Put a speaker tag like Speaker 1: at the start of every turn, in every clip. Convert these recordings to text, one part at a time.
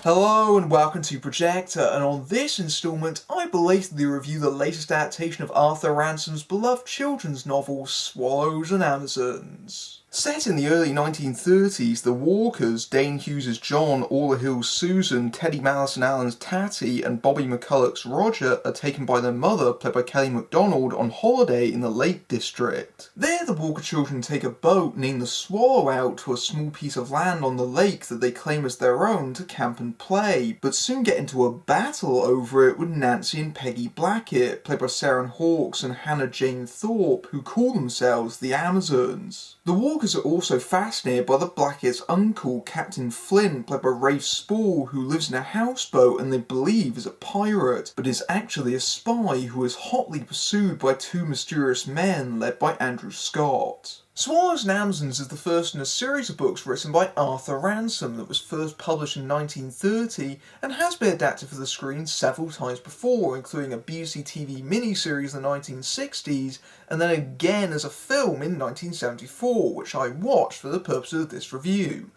Speaker 1: Hello and welcome to Projector, and on this instalment I belatedly review the latest adaptation of Arthur Ransome's beloved children's novel Swallows and Amazons. Set in the early 1930s, the Walkers, Dane Hughes' John, Orla Hill's Susan, Teddy Mallison Allen's Tatty, and Bobby McCulloch's Roger are taken by their mother, played by Kelly MacDonald, on holiday in the Lake District. There, the Walker children take a boat named the Swallow out to a small piece of land on the lake that they claim as their own to camp and play, but soon get into a battle over it with Nancy and Peggy Blackett, played by Sarah Hawkes and Hannah Jane Thorpe, who call themselves the Amazons. The Walkers are also fascinated by the Blackett's uncle, Captain Flynn, played by Rafe Spall, who lives in a houseboat and they believe is a pirate, but is actually a spy who is hotly pursued by two mysterious men led by Andrew Scott. Swallows and Amazons is the first in a series of books written by Arthur Ransome that was first published in 1930 and has been adapted for the screen several times before, including a BBC TV miniseries in the 1960s and then again as a film in 1974, which I watched for the purposes of this review.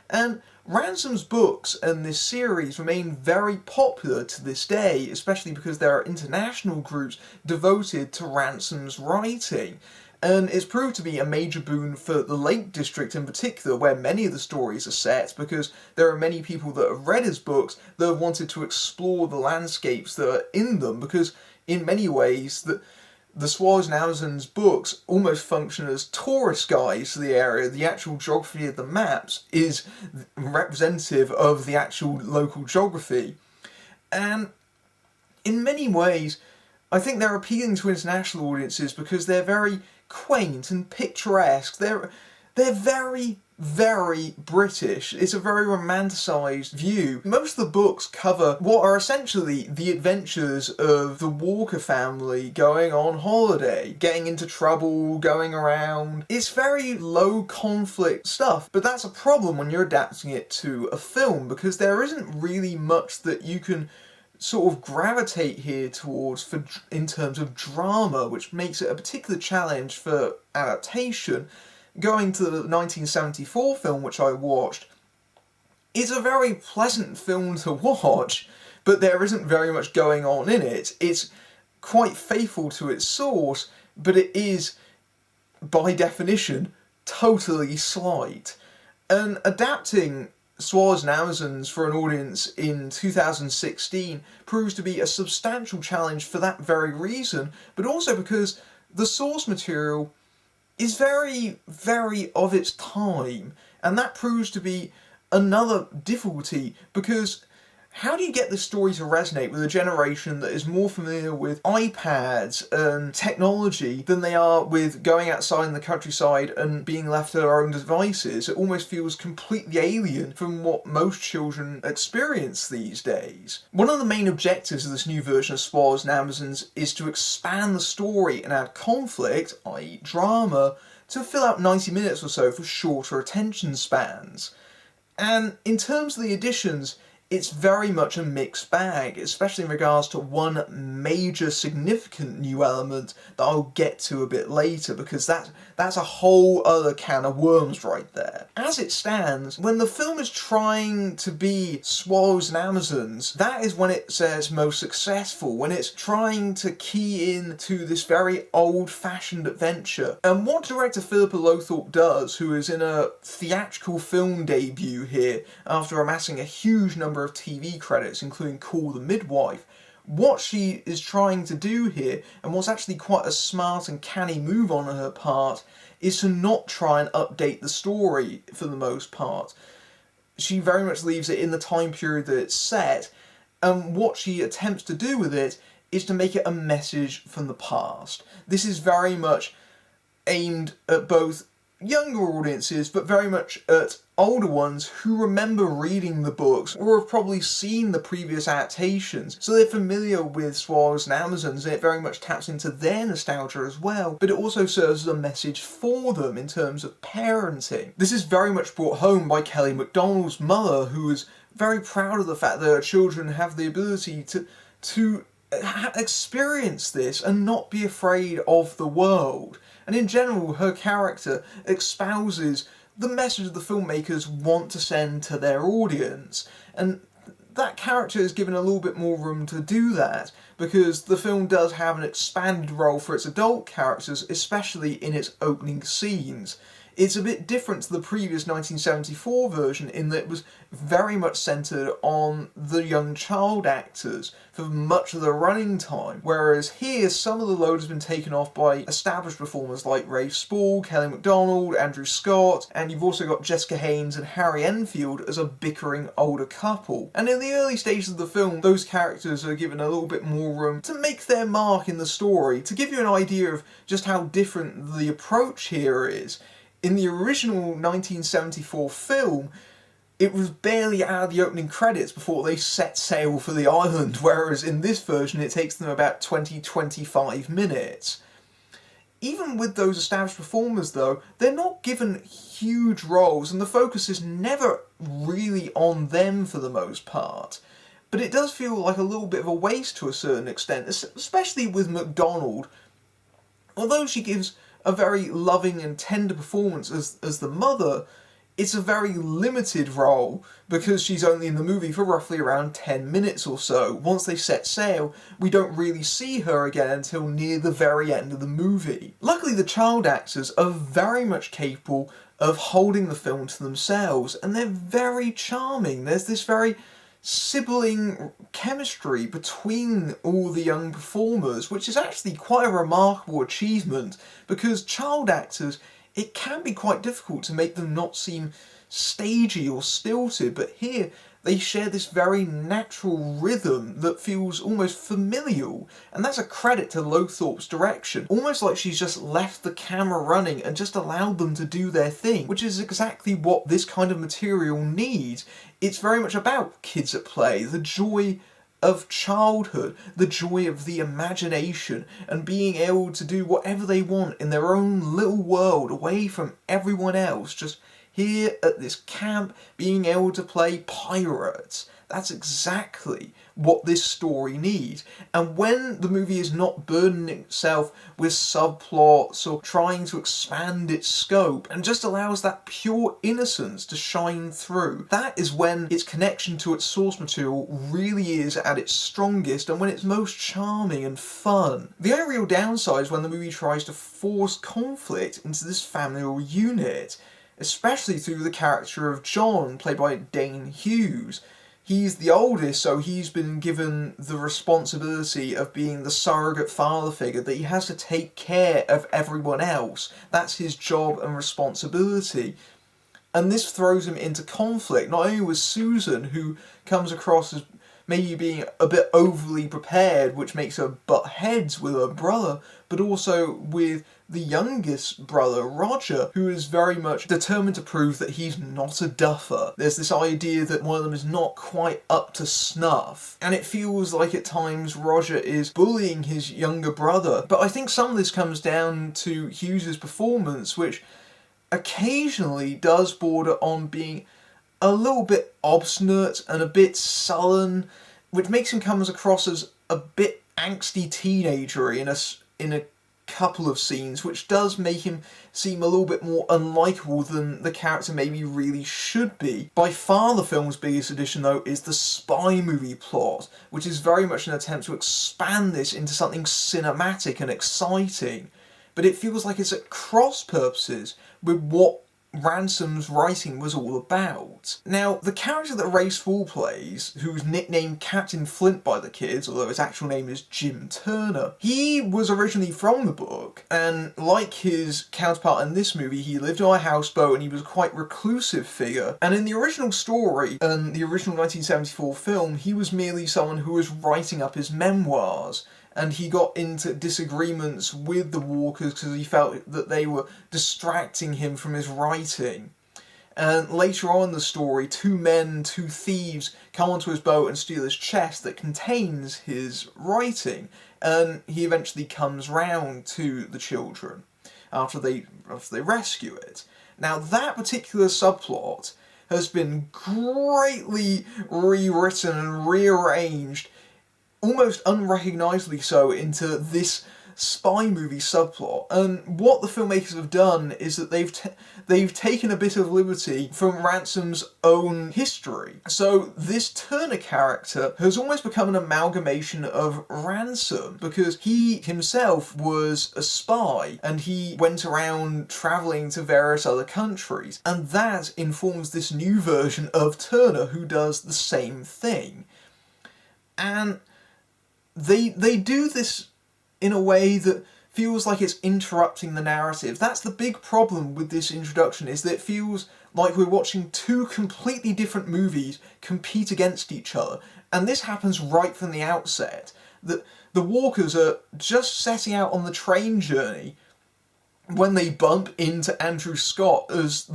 Speaker 1: And Ransome's books and this series remain very popular to this day, especially because there are international groups devoted to Ransome's writing. And it's proved to be a major boon for the Lake District in particular, where many of the stories are set, because there are many people that have read his books that have wanted to explore the landscapes that are in them, because in many ways the Swallows and Amazons books almost function as tourist guides to the area. The actual geography of the maps is representative of the actual local geography. And in many ways, I think they're appealing to international audiences because they're very quaint and picturesque. They're very, very British. It's a very romanticised view. Most of the books cover what are essentially the adventures of the Walker family going on holiday, getting into trouble, going around. It's very low conflict stuff, but that's a problem when you're adapting it to a film, because there isn't really much that you can sort of gravitate here towards in terms of drama, which makes it a particular challenge for adaptation. Going to the 1974 film, which I watched, is a very pleasant film to watch, but there isn't very much going on in it. It's quite faithful to its source, but it is, by definition, totally slight. And adapting Swallows and Amazons for an audience in 2016 proves to be a substantial challenge for that very reason, but also because the source material is very, very of its time, and that proves to be another difficulty, because how do you get this story to resonate with a generation that is more familiar with iPads and technology than they are with going outside in the countryside and being left to their own devices? It almost feels completely alien from what most children experience these days. One of the main objectives of this new version of Swallows and Amazons is to expand the story and add conflict, i.e. drama, to fill out 90 minutes or so for shorter attention spans. And in terms of the additions, it's very much a mixed bag, especially in regards to one major significant new element that I'll get to a bit later, because that's a whole other can of worms right there. As it stands, when the film is trying to be Swallows and Amazons, that is when it says most successful, when it's trying to key in to this very old-fashioned adventure. And what director Philippa Lowthorpe does, who is in a theatrical film debut here after amassing a huge number of TV credits, including Call the Midwife, what she is trying to do here, and what's actually quite a smart and canny move on her part, is to not try and update the story for the most part. She very much leaves it in the time period that it's set, and what she attempts to do with it is to make it a message from the past. This is very much aimed at both younger audiences, but very much at older ones who remember reading the books or have probably seen the previous adaptations, so they're familiar with Swallows and Amazons, and it very much taps into their nostalgia as well, but it also serves as a message for them in terms of parenting. This is very much brought home by Kelly MacDonald's mother, who is very proud of the fact that her children have the ability to experience this and not be afraid of the world. And in general, her character espouses the message the filmmakers want to send to their audience. And that character is given a little bit more room to do that, because the film does have an expanded role for its adult characters, especially in its opening scenes. It's a bit different to the previous 1974 version in that it was very much centred on the young child actors for much of the running time, whereas here some of the load has been taken off by established performers like Rafe Spall, Kelly MacDonald, Andrew Scott, and you've also got Jessica Haynes and Harry Enfield as a bickering older couple. And in the early stages of the film, those characters are given a little bit more room to make their mark in the story. To give you an idea of just how different the approach here is, in the original 1974 film, it was barely out of the opening credits before they set sail for the island, whereas in this version it takes them about 20-25 minutes. Even with those established performers though, they're not given huge roles and the focus is never really on them for the most part. But it does feel like a little bit of a waste to a certain extent, especially with MacDonald. Although she gives a very loving and tender performance as the mother, it's a very limited role because she's only in the movie for roughly around 10 minutes or so. Once they set sail, we don't really see her again until near the very end of the movie. Luckily, the child actors are very much capable of holding the film to themselves, and they're very charming. There's this very sibling chemistry between all the young performers, which is actually quite a remarkable achievement, because child actors, it can be quite difficult to make them not seem stagey or stilted, but here they share this very natural rhythm that feels almost familial, and that's a credit to Lothorpe's direction. Almost like she's just left the camera running and just allowed them to do their thing, which is exactly what this kind of material needs. It's very much about kids at play, the joy of childhood, the joy of the imagination, and being able to do whatever they want in their own little world, away from everyone else, just here at this camp, being able to play pirates. That's exactly what this story needs. And when the movie is not burdening itself with subplots or trying to expand its scope and just allows that pure innocence to shine through, that is when its connection to its source material really is at its strongest and when it's most charming and fun. The only real downside is when the movie tries to force conflict into this familial unit, especially through the character of John, played by Dane Hughes. He's the oldest, so he's been given the responsibility of being the surrogate father figure, that he has to take care of everyone else. That's his job and responsibility. And this throws him into conflict, not only with Susan, who comes across as maybe being a bit overly prepared, which makes her butt heads with her brother, but also with the youngest brother, Roger, who is very much determined to prove that he's not a duffer. There's this idea that one of them is not quite up to snuff, and it feels like at times Roger is bullying his younger brother. But I think some of this comes down to Hughes's performance, which occasionally does border on being a little bit obstinate and a bit sullen, which makes him come across as a bit angsty teenager in a couple of scenes, which does make him seem a little bit more unlikable than the character maybe really should be. By far the film's biggest addition though is the spy movie plot, which is very much an attempt to expand this into something cinematic and exciting, but it feels like it's at cross purposes with what Ransome's writing was all about. Now, the character that Rafe Spall plays, who's nicknamed Captain Flint by the kids, although his actual name is Jim Turner, he was originally from the book, and like his counterpart in this movie, he lived on a houseboat and he was a quite reclusive figure. And in the original story, and the original 1974 film, he was merely someone who was writing up his memoirs, and he got into disagreements with the Walkers because he felt that they were distracting him from his writing. And later on in the story, two thieves, come onto his boat and steal his chest that contains his writing, and he eventually comes round to the children after they rescue it. Now, that particular subplot has been greatly rewritten and rearranged, almost unrecognisably so, into this spy movie subplot. And what the filmmakers have done is that they've taken a bit of liberty from Ransome's own history. So this Turner character has almost become an amalgamation of Ransome, because he himself was a spy and he went around travelling to various other countries, and that informs this new version of Turner who does the same thing. And they do this in a way that feels like it's interrupting the narrative. That's the big problem with this introduction, is that it feels like we're watching two completely different movies compete against each other. And this happens right from the outset. The Walkers are just setting out on the train journey when they bump into Andrew Scott as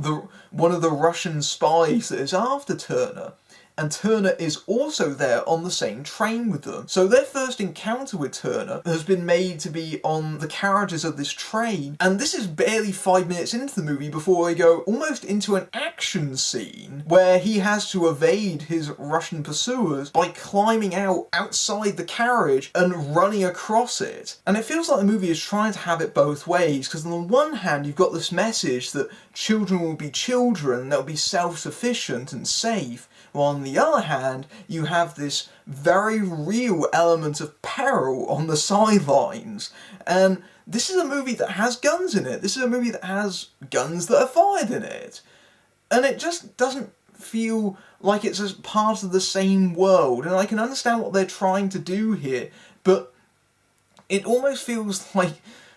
Speaker 1: one of the Russian spies that is after Turner. And Turner is also there on the same train with them. So their first encounter with Turner has been made to be on the carriages of this train, and this is barely 5 minutes into the movie before they go almost into an action scene where he has to evade his Russian pursuers by climbing outside the carriage and running across it. And it feels like the movie is trying to have it both ways, because on the one hand you've got this message that children will be children, they'll be self-sufficient and safe, while on the other hand, you have this very real element of peril on the sidelines. And this is a movie that has guns in it. This is a movie that has guns that are fired in it. And it just doesn't feel like it's a part of the same world. And I can understand what they're trying to do here, but it almost feels like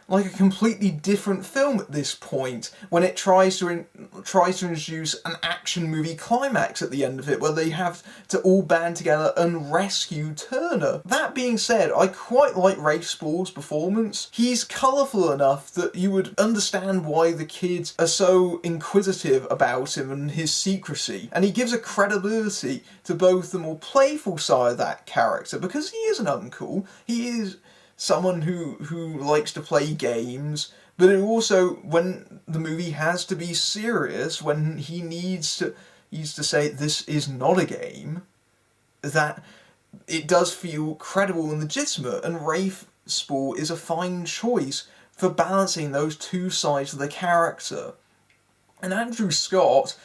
Speaker 1: a completely different film at this point, when it tries to introduce an action movie climax at the end of it, where they have to all band together and rescue Turner. That being said, I quite like Rafe Spall's performance. He's colourful enough that you would understand why the kids are so inquisitive about him and his secrecy, and he gives a credibility to both the more playful side of that character, because he is an uncle, he is someone who likes to play games, but it also, when the movie has to be serious, when he needs to say this is not a game, that it does feel credible and legitimate, and Rafe Spall is a fine choice for balancing those two sides of the character. And Andrew Scott,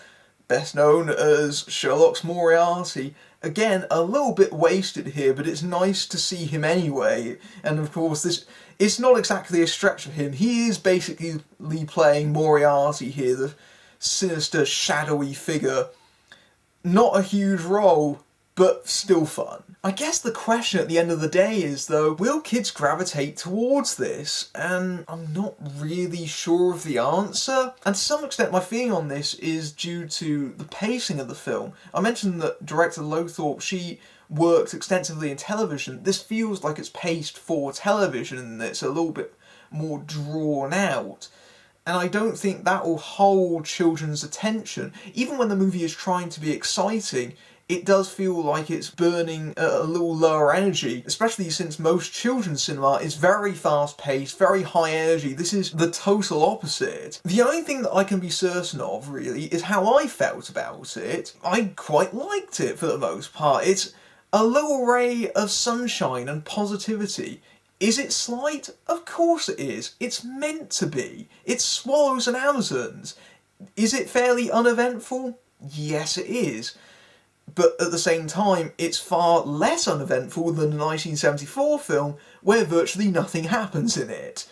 Speaker 1: best known as Sherlock's Moriarty, again, a little bit wasted here, but it's nice to see him anyway. And of course, it's not exactly a stretch for him. He is basically playing Moriarty here, the sinister, shadowy figure. Not a huge role, but still fun. I guess the question at the end of the day is, though, will kids gravitate towards this? And I'm not really sure of the answer. And to some extent my feeling on this is due to the pacing of the film. I mentioned that director Lothorpe, she worked extensively in television. This feels like it's paced for television and it's a little bit more drawn out. And I don't think that will hold children's attention. Even when the movie is trying to be exciting, it does feel like it's burning a little lower energy, especially since most children's cinema is very fast-paced, very high energy. This is the total opposite. The only thing that I can be certain of, really, is how I felt about it. I quite liked it for the most part. It's a little ray of sunshine and positivity. Is it slight? Of course it is. It's meant to be. It's Swallows and Amazons. Is it fairly uneventful? Yes, it is. But at the same time, it's far less uneventful than the 1974 film, where virtually nothing happens in it.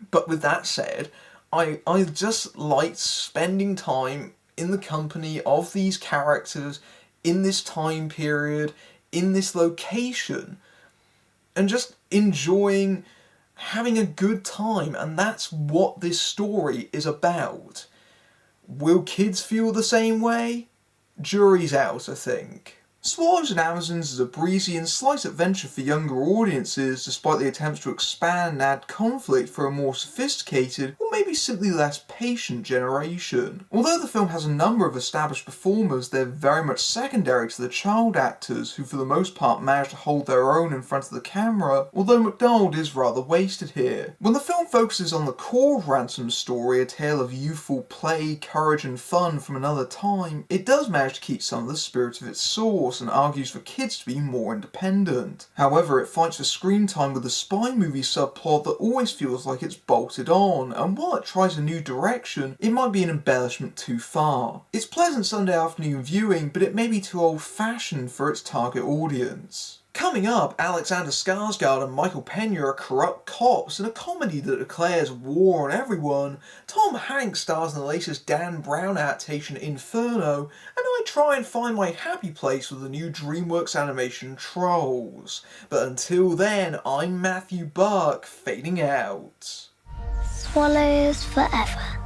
Speaker 1: But with that said, I just liked spending time in the company of these characters, in this time period, in this location, and just enjoying having a good time, and that's what this story is about. Will kids feel the same way? Jury's out, I think. Swallows and Amazons is a breezy and slight adventure for younger audiences, despite the attempts to expand and add conflict for a more sophisticated, or maybe simply less patient generation. Although the film has a number of established performers, they're very much secondary to the child actors, who for the most part manage to hold their own in front of the camera, although MacDonald is rather wasted here. When the film focuses on the core of Ransome's story, a tale of youthful play, courage and fun from another time, it does manage to keep some of the spirit of its source, course, and argues for kids to be more independent. However, it fights for screen time with a spy movie subplot that always feels like it's bolted on, and while it tries a new direction, it might be an embellishment too far. It's pleasant Sunday afternoon viewing, but it may be too old-fashioned for its target audience. Coming up, Alexander Skarsgård and Michael Pena are corrupt cops in a comedy that declares war on everyone. Tom Hanks stars in the latest Dan Brown adaptation Inferno, and I try and find my happy place with the new DreamWorks animation Trolls. But until then, I'm Matthew Buck, fading out.
Speaker 2: Swallows forever.